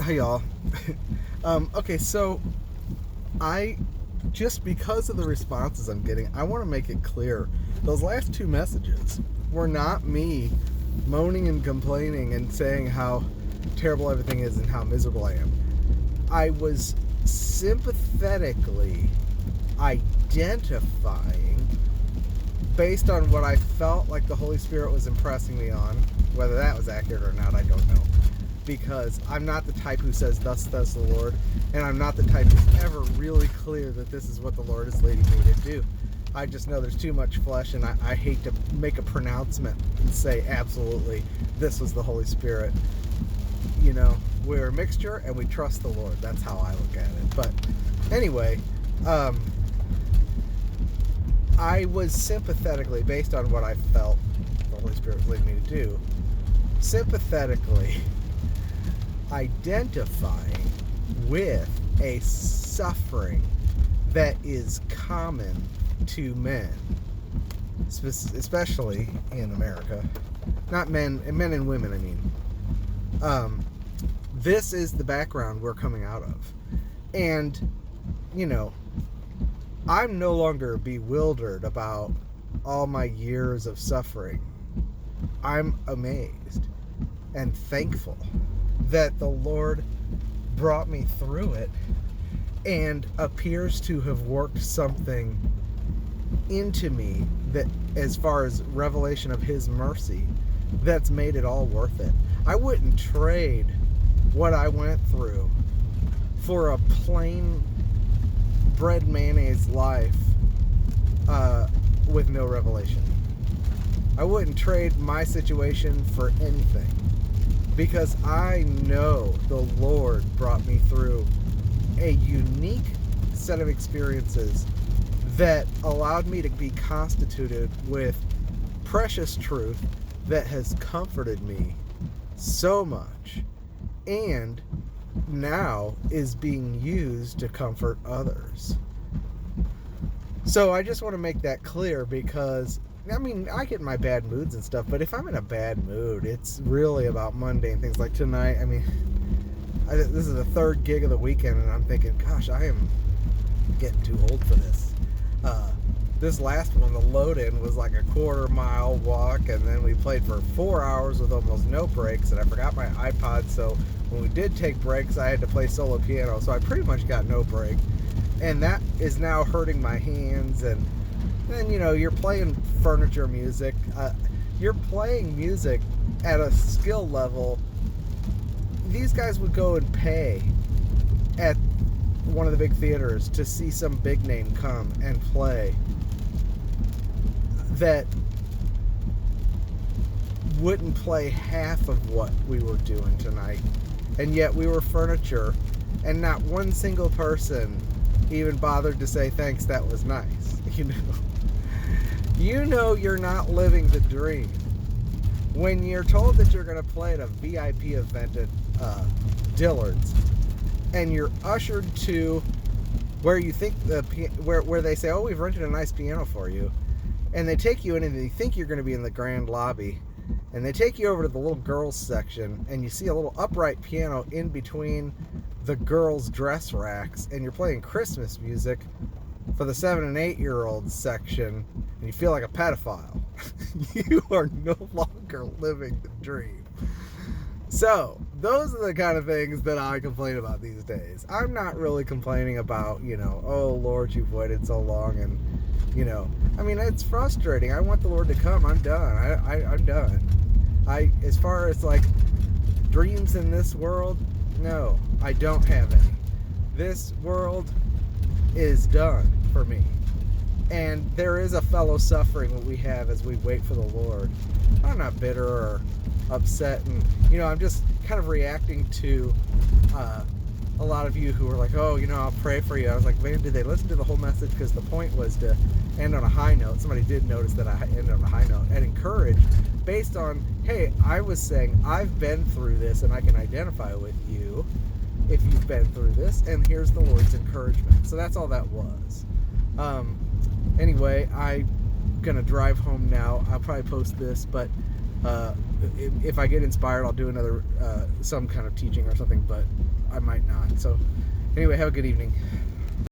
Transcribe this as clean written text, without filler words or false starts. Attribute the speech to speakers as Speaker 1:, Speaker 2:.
Speaker 1: Hi, y'all. Okay, so just because of the responses I'm getting, I want to make it clear. Those last two messages were not me moaning and complaining and saying how terrible everything is and how miserable I am. I was sympathetically identifying based on what I felt like the Holy Spirit was impressing me on. Whether that was accurate or not, I don't know. Because I'm not the type who says, "Thus says the Lord," and I'm not the type who's ever really clear that this is what the Lord is leading me to do. I just know there's too much flesh, and I hate to make a pronouncement and say, absolutely, this was the Holy Spirit. You know, we're a mixture, and we trust the Lord. That's how I look at it. But anyway, I was sympathetically, based on what I felt the Holy Spirit was leading me to do, sympathetically identifying with a suffering that is common to men, especially in America. Not men and women, I mean. This is the background we're coming out of. And, you know, I'm no longer bewildered about all my years of suffering. I'm amazed and thankful that the Lord brought me through it and appears to have worked something into me that, as far as revelation of His mercy, that's made it all worth it. I wouldn't trade what I went through for a plain bread mayonnaise life with no revelation. I wouldn't trade my situation for anything, because I know the Lord brought me through a unique set of experiences that allowed me to be constituted with precious truth that has comforted me so much, and now is being used to comfort others. So I just want to make that clear, because I mean, I get in my bad moods and stuff, but if I'm in a bad mood, it's really about mundane things. Like tonight, I mean, this is the third gig of the weekend, and I'm thinking, gosh, I am getting too old for this. This last one, the load-in, was like a quarter-mile walk, and then we played for 4 hours with almost no breaks, and I forgot my iPod, so when we did take breaks, I had to play solo piano, so I pretty much got no break, and that is now hurting my hands. And then, you know, you're playing furniture music, you're playing music at a skill level. These guys would go and pay at one of the big theaters to see some big name come and play that wouldn't play half of what we were doing tonight. And yet we were furniture, and not one single person even bothered to say, thanks, that was nice. You know you're not living the dream when you're told that you're going to play at a VIP event at Dillard's, and you're ushered to where you think where they say, oh, we've rented a nice piano for you, and they take you in and they think you're going to be in the grand lobby, and they take you over to the little girls section, and you see a little upright piano in between the girls' dress racks, and you're playing Christmas music for the 7 and 8 year old section, and you feel like a pedophile. You are no longer living the dream. So those are the kind of things that I complain about these days. I'm not really complaining about, you know, oh Lord, you've waited so long, and you know, I mean, it's frustrating. I want the Lord to come. I'm done. I'm done. As far as like dreams in this world, no, I don't have any. This world is done for me. And there is a fellow suffering that we have as we wait for the Lord. I'm not bitter or upset, and you know, I'm just kind of reacting to a lot of you who are like, oh, you know, I'll pray for you. I was like, man, did they listen to the whole message? Because the point was to end on a high note. Somebody did notice that I ended on a high note, and encourage based on, hey, I was saying I've been through this and I can identify with you if you've been through this, and here's the Lord's encouragement. So that's all that was. Anyway, I'm gonna drive home now. I'll probably post this, but If I get inspired, I'll do another some kind of teaching or something, but I might not. So anyway, have a good evening.